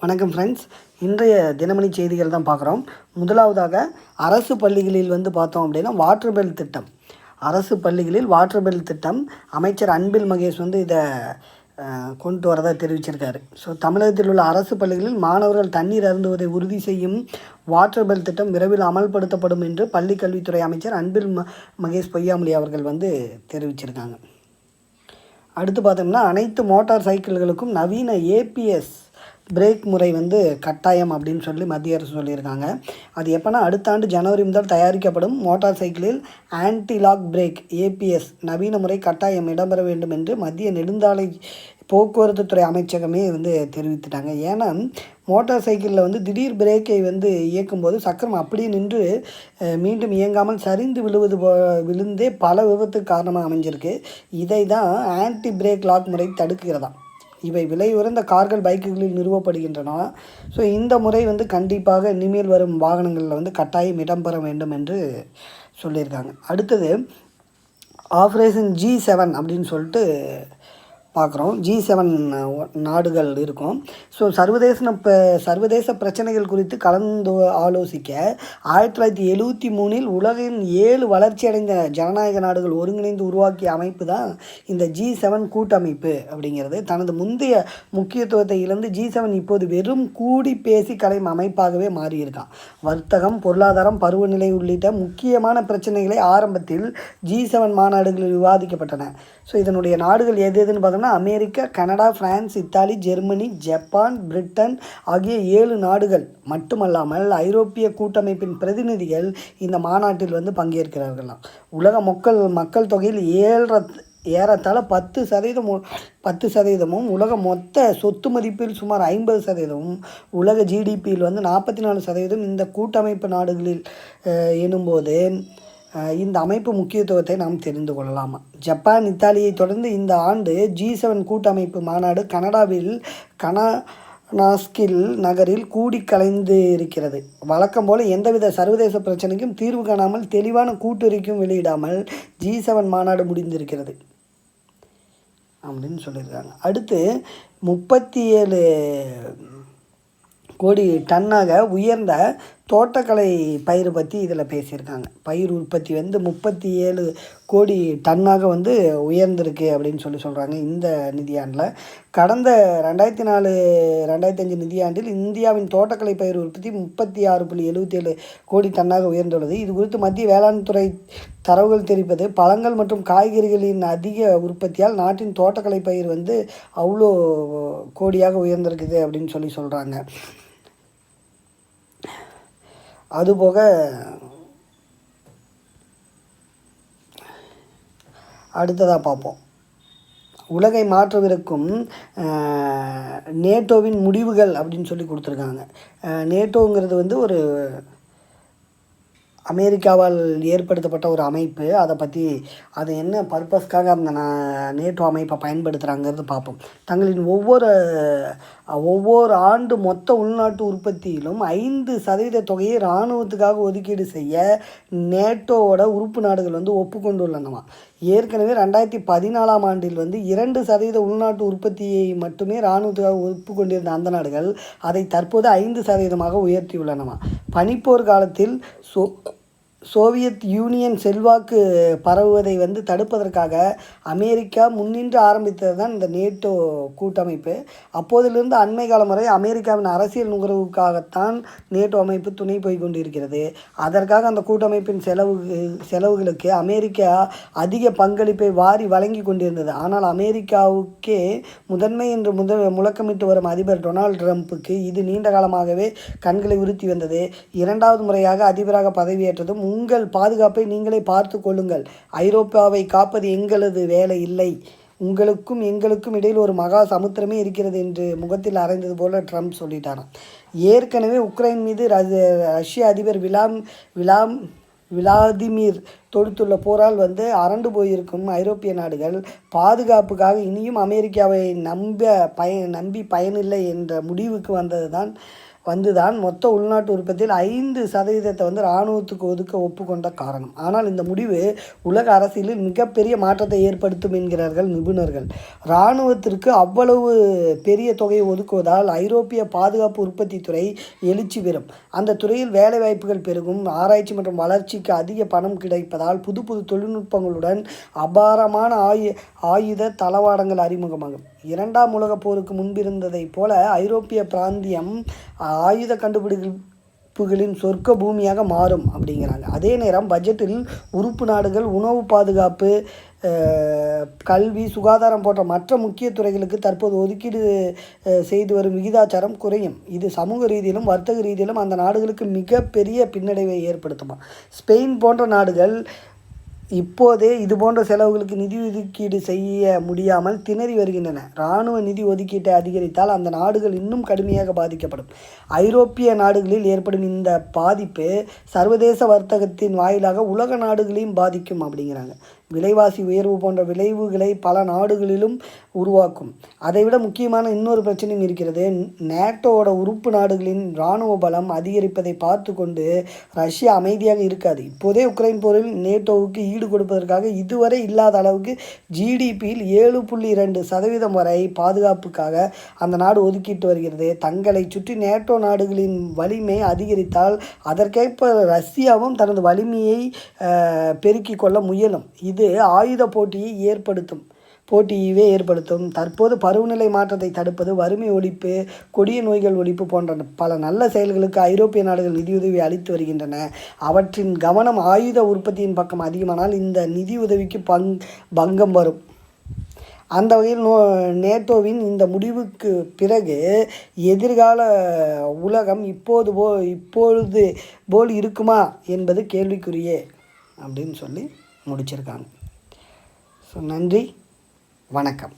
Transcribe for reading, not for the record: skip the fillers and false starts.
வணக்கம் ஃப்ரெண்ட்ஸ். இன்றைய தினமணி செய்திகள் தான் பார்க்குறோம். முதலாவதாக அரசு பள்ளிகளில் பார்த்தோம் அப்படின்னா வாட்டர் பெல் திட்டம். அரசு பள்ளிகளில் வாட்டர் பெல் திட்டம் அமைச்சர் அன்பில் மகேஷ் இதை கொண்டு வரதாக தெரிவிச்சிருக்காரு. ஸோ தமிழகத்தில் உள்ள அரசு பள்ளிகளில் மாணவர்கள் தண்ணீர் அருந்துவதை உறுதி செய்யும் வாட்டர் பெல் திட்டம் விரைவில் அமல்படுத்தப்படும் என்று பள்ளி கல்வித்துறை அமைச்சர் அன்பில் மகேஷ் பொய்யாமொழி அவர்கள் தெரிவிச்சிருக்காங்க. அடுத்து பார்த்தோம்னா அனைத்து மோட்டார் சைக்கிள்களுக்கும் நவீன ஏபிஎஸ் பிரேக் முறை கட்டாயம் அப்படின்னு சொல்லி மத்திய அரசு சொல்லியிருக்காங்க. அது எப்போனா அடுத்த ஆண்டு ஜனவரி முதல் தயாரிக்கப்படும் மோட்டார் சைக்கிளில் ஆன்டி லாக் பிரேக் ஏபிஎஸ் நவீன முறை கட்டாயம் இடம்பெற வேண்டும் என்று மத்திய நெடுஞ்சாலை போக்குவரத்து துறை அமைச்சகமே தெரிவித்துட்டாங்க. ஏன்னா மோட்டார் சைக்கிளில் திடீர் பிரேக்கை இயக்கும்போது சக்கரம் அப்படியே நின்று மீண்டும் இயங்காமல் சரிந்து விழுந்தே பல விபத்துக்கு காரணமாக அமைஞ்சிருக்கு. இதை தான் ஆன்டி பிரேக் லாக் முறை தடுக்கிறதா. இவை விலை உயர்ந்த கார்கள் பைக்குகளில் நிறுவப்படுகின்றன. ஸோ இந்த முறை கண்டிப்பாக இனிமேல் வரும் வாகனங்களில் கட்டாயம் இடம்பெற வேண்டும் என்று சொல்லியிருக்காங்க. அடுத்தது ஆப்ரேஷன் G7 அப்படின்னு சொல்லிட்டு பார்க்குறோம். G7 நாடுகள் இருக்கும். ஸோ சர்வதேச பிரச்சனைகள் குறித்து கலந்து ஆலோசிக்க 1973 உலகின் 7 வளர்ச்சியடைந்த ஜனநாயக நாடுகள் ஒருங்கிணைந்து உருவாக்கிய அமைப்பு தான் இந்த G7 கூட்டமைப்பு அப்படிங்கிறது. தனது முந்தைய முக்கியத்துவத்தை இழந்து G7 இப்போது வெறும் கூடி பேசி கலையும் அமைப்பாகவே மாறியிருக்கான். வர்த்தகம், பொருளாதாரம், பருவநிலை உள்ளிட்ட முக்கியமான பிரச்சனைகளை ஆரம்பத்தில் G7 மாநாடுகளில் விவாதிக்கப்பட்டன. ஸோ இதனுடைய நாடுகள் எதுன்னு பார்த்தோம்னா America, Canada, France, Italy, Germany, Japan, Britain ஆகிய 7 நாடுகள் மட்டுமல்லாமல் ஐரோப்பிய கூட்டமைப்பின் பிரதிநிதிகள் இந்த மாநாட்டில் பங்கேற்கிறார்களாம். உலக மக்கள் தொகையில் ஏறத்தாழ 10%, உலக மொத்த சொத்து மதிப்பில் சுமார் 50%, உலக ஜிடிபியில் 44% இந்த கூட்டமைப்பு நாடுகளில் எனும்போது இந்த அமைப்பு முக்கியத்துவத்தை நாம் தெரிந்து கொள்ளலாமா. ஜப்பான், இத்தாலியை தொடர்ந்து இந்த ஆண்டு G7 கூட்டமைப்பு மாநாடு கனடாவில் கனாஸ்கில் நகரில் கூடி கலைந்து இருக்கிறது. வழக்கம் போல எந்தவித சர்வதேச பிரச்சனைக்கும் தீர்வு காணாமல் தெளிவான கூட்டறிக்கையும் வெளியிடாமல் G7 மாநாடு முடிந்திருக்கிறது அப்படின்னு சொல்லியிருக்காங்க. அடுத்து 37 கோடி டன்னாக உயர்ந்த தோட்டக்கலை பயிர் பற்றி இதில் பேசியிருக்காங்க. பயிர் உற்பத்தி 37 கோடி டன்னாக உயர்ந்திருக்கு அப்படின்னு சொல்கிறாங்க. இந்த நிதியாண்டில் கடந்த 2004-2005 நிதியாண்டில் இந்தியாவின் தோட்டக்கலை பயிர் உற்பத்தி 36.77 கோடி டன்னாக உயர்ந்துள்ளது. இது குறித்து மத்திய வேளாண் துறை தரவுகள் தெரிவிப்பது பழங்கள் மற்றும் காய்கறிகளின் அதிக உற்பத்தியால் நாட்டின் தோட்டக்கலை பயிர் அவ்வளோ கோடியாக உயர்ந்திருக்குது அப்படின்னு சொல்கிறாங்க. அதுபோக அடுத்ததாக பார்ப்போம். உலகை மாற்றவிருக்கும் நேட்டோவின் முடிவுகள் அப்படின்னு சொல்லி கொடுத்துருக்காங்க. நேட்டோங்கிறது ஒரு அமெரிக்காவால் ஏற்படுத்தப்பட்ட ஒரு அமைப்பு. அதை என்ன பர்பஸ்க்காக அந்த நேட்டோ அமைப்பை பயன்படுத்துகிறாங்கிறது பார்ப்போம். தங்களின் ஒவ்வொரு ஆண்டு மொத்த உள்நாட்டு உற்பத்தியிலும் 5% தொகையை இராணுவத்துக்காக ஒதுக்கீடு செய்ய நேட்டோவோட உறுப்பு நாடுகள் ஒப்புக்கொண்டுள்ளனவா. ஏற்கனவே 2014 ஆண்டில் 2% உள்நாட்டு உற்பத்தியை மட்டுமே இராணுவத்துக்காக ஒப்புக்கொண்டிருந்த அந்த நாடுகள் அதை தற்போது 5% உயர்த்தியுள்ளனவா. பனிப்போர் காலத்தில் சோவியத் யூனியன் செல்வாக்கு பரவுவதை தடுப்பதற்காக அமெரிக்கா முன்னின்று ஆரம்பித்தது தான் இந்த நேட்டோ கூட்டமைப்பு. அப்போதிலிருந்து அண்மை காலம் வரை அமெரிக்காவின் அரசியல் நுகர்வுக்காகத்தான் நேட்டோ அமைப்பு துணை போய் கொண்டிருக்கிறது. அதற்காக அந்த கூட்டமைப்பின் செலவுகளுக்கு அமெரிக்கா அதிக பங்களிப்பை வாரி வழங்கி கொண்டிருந்தது. ஆனால் அமெரிக்காவுக்கே முதன்மை என்று முழக்கமிட்டு வரும் அதிபர் டொனால்டு ட்ரம்ப்புக்கு இது நீண்ட காலமாகவே கண்களை உறுத்தி வந்தது. 2வது முறையாக அதிபராக பதவியேற்றதும் உங்கள் பாதுகாப்பை நீங்களே பார்த்து கொள்ளுங்கள், ஐரோப்பாவை காப்பது எங்களது வேலை இல்லை, உங்களுக்கும் எங்களுக்கும் இடையில் ஒரு மகா சமுத்திரமே இருக்கிறது என்று முகத்தில் அறைந்தது போல ட்ரம்ப் சொல்லிட்டாராம். ஏற்கனவே உக்ரைன் மீது ரஷ்ய அதிபர் விளாதிமிர் தொடுத்துள்ள போரால் அரண்டு போயிருக்கும் ஐரோப்பிய நாடுகள் பாதுகாப்புக்காக இனியும் அமெரிக்காவை நம்பி பயனில்லை என்ற முடிவுக்கு வந்தது தான் வந்துதான் மொத்த உள்நாட்டு உற்பத்தியில் 5% வந்து இராணுவத்துக்கு ஒதுக்க ஒப்புக்கொண்ட காரணம். ஆனால் இந்த முடிவு உலக அரசியலில் மிகப்பெரிய மாற்றத்தை ஏற்படுத்தும் என்கிறார்கள் நிபுணர்கள். இராணுவத்திற்கு அவ்வளவு பெரிய தொகையை ஒதுக்குவதால் ஐரோப்பிய பாதுகாப்பு உற்பத்தி துறை எழுச்சி பெறும். அந்த துறையில் வேலைவாய்ப்புகள் பெருகும். ஆராய்ச்சி மற்றும் வளர்ச்சிக்கு அதிக பணம் கிடைப்பதால் புது புது தொழில்நுட்பங்களுடன் அபாரமான ஆயுத தளவாடங்கள் அறிமுகமாகும். 2ஆம் உலகப் போருக்கு முன்பிருந்ததைப் போல ஐரோப்பிய பிராந்தியம் ஆயுத கண்டுபிடிப்புகளின் சொர்க்க பூமியாக மாறும் அப்படிங்கிறாங்க. அதே நேரம் பட்ஜெட்டில் உறுப்பு நாடுகள் உணவு பாதுகாப்பு, கல்வி, சுகாதாரம் போன்ற மற்ற முக்கிய துறைகளுக்கு தற்போது ஒதுக்கீடு செய்து வரும் விகிதாச்சாரம் குறையும். இது சமூக ரீதியிலும் வர்த்தக ரீதியிலும் அந்த நாடுகளுக்கு மிகப்பெரிய பின்னடைவை ஏற்படுத்துமா. ஸ்பெயின் போன்ற நாடுகள் இப்போதே இதுபோன்ற செலவுகளுக்கு நிதி ஒதுக்கீடு செய்ய முடியாமல் திணறி வருகின்றன. இராணுவ நிதி ஒதுக்கீட்டை அதிகரித்தால் அந்த நாடுகள் இன்னும் கடுமையாக பாதிக்கப்படும். ஐரோப்பிய நாடுகளில் ஏற்படும் இந்த பாதிப்பு சர்வதேச வர்த்தகத்தின் வாயிலாக உலக நாடுகளையும் பாதிக்கும் அப்படிங்கிறாங்க. விலைவாசி உயர்வு போன்ற விளைவுகளை பல நாடுகளிலும் உருவாக்கும். அதைவிட முக்கியமான இன்னொரு பிரச்சனையும் இருக்கிறது. நேட்டோவோட உறுப்பு நாடுகளின் இராணுவ பலம் அதிகரிப்பதை பார்த்து கொண்டு ரஷ்யா அமைதியாக இருக்காது. இப்போதே உக்ரைன் போரில் நேட்டோவுக்கு ஈடு கொடுப்பதற்காக இதுவரை இல்லாத அளவுக்கு ஜிடிபியில் 7.2% வரை பாதுகாப்புக்காக அந்த நாடு ஒதுக்கிட்டு வருகிறது. தங்களை சுற்றி நேட்டோ நாடுகளின் வலிமை அதிகரித்தால் அதற்கேற்ப ரஷ்யாவும் தனது வலிமையை பெருக்கிக் கொள்ள முயலும். இது ஆயுத போட்டியவே ஏற்படுத்தும். தற்போது பருவநிலை மாற்றத்தை தடுப்பது, வறுமை ஒழிப்பு, கொடிய நோய்கள் ஒழிப்பு போன்ற பல நல்ல செயல்களுக்கு ஐரோப்பிய நாடுகள் நிதியுதவி அளித்து வருகின்றன. அவற்றின் கவனம் ஆயுத உற்பத்தியின் பக்கம் அதிகமானால் இந்த நிதியுதவிக்கு பங்கம் வரும். அந்த வகையில் நேட்டோவின் இந்த முடிவுக்கு பிறகு எதிர்கால உலகம் இப்பொழுது போல் இருக்குமா என்பது கேள்விக்குரியே அப்படின்னு சொல்லி முடிச்சிருக்காங்க. ஸோ நன்றி, வணக்கம்.